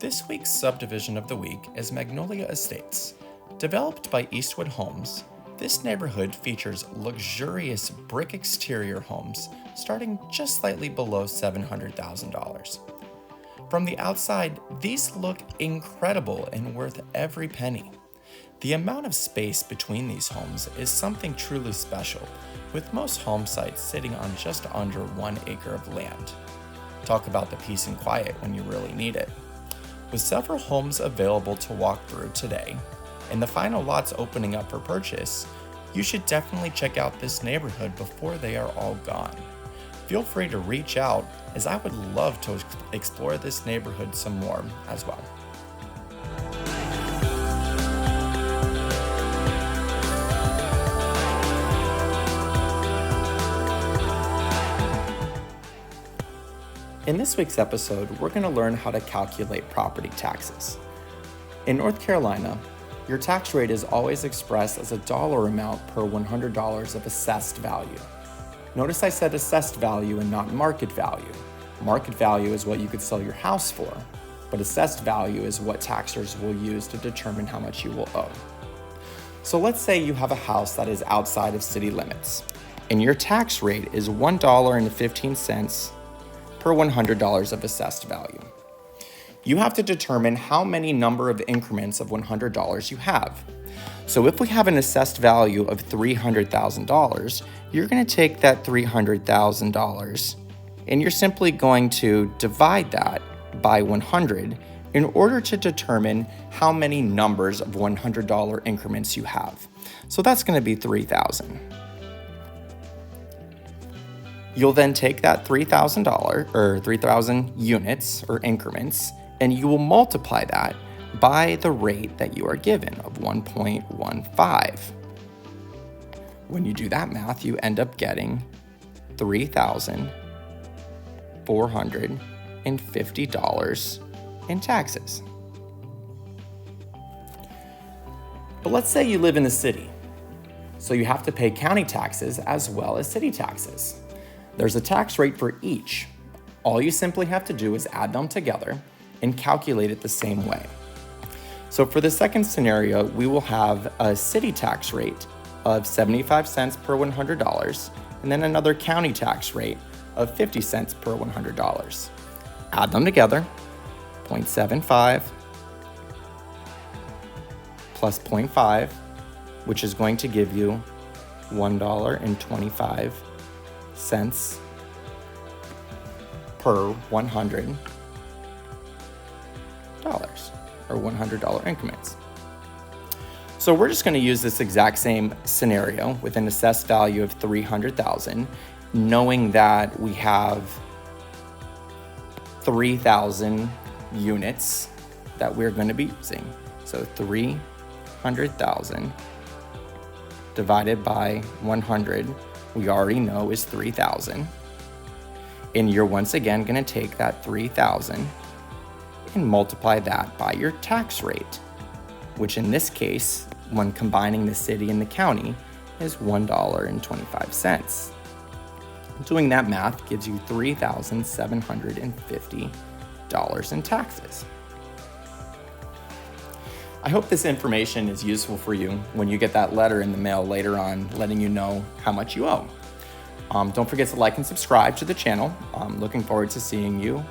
This week's subdivision of the week is Magnolia Estates. Developed by Eastwood Homes, this neighborhood features luxurious brick exterior homes starting just slightly below $700,000. From the outside, these look incredible and worth every penny. The amount of space between these homes is something truly special, with most home sites sitting on just under 1 acre of land. Talk about the peace and quiet when you really need it. With several homes available to walk through today, and the final lots opening up for purchase, you should definitely check out this neighborhood before they are all gone. Feel free to reach out, as I would love to explore this neighborhood some more as well. In this week's episode, we're going to learn how to calculate property taxes. In North Carolina, your tax rate is always expressed as a dollar amount per $100 of assessed value. Notice I said assessed value and not market value. Market value is what you could sell your house for, but assessed value is what taxers will use to determine how much you will owe. So let's say you have a house that is outside of city limits, and your tax rate is $1.15 per $100 of assessed value. You have to determine how many number of increments of $100 you have. So if we have an assessed value of $300,000, you're going to take that $300,000 and you're simply going to divide that by 100 in order to determine how many numbers of $100 increments you have. So that's going to be 3,000. You'll then take that $3,000 or 3,000 units or increments, and you will multiply that by the rate that you are given of 1.15. When you do that math, you end up getting $3,450 in taxes. But let's say you live in the city, so you have to pay county taxes as well as city taxes. There's a tax rate for each. All you simply have to do is add them together and calculate it the same way. So for the second scenario, we will have a city tax rate of 75 cents per $100, and then another county tax rate of 50 cents per $100. Add them together, 0.75 plus 0.5, which is going to give you $1.25 per $100 or $100 increments. So we're just going to use this exact same scenario with an assessed value of 300,000, knowing that we have 3,000 units that we're going to be using. So 300,000 divided by 100, we already know is 3,000. And you're once again going to take that 3,000 and multiply that by your tax rate, which in this case, when combining the city and the county, is $1.25. Doing that math gives you $3,750 in taxes. I hope this information is useful for you when you get that letter in the mail later on letting you know how much you owe. Don't forget to like and subscribe to the channel. I'm looking forward to seeing you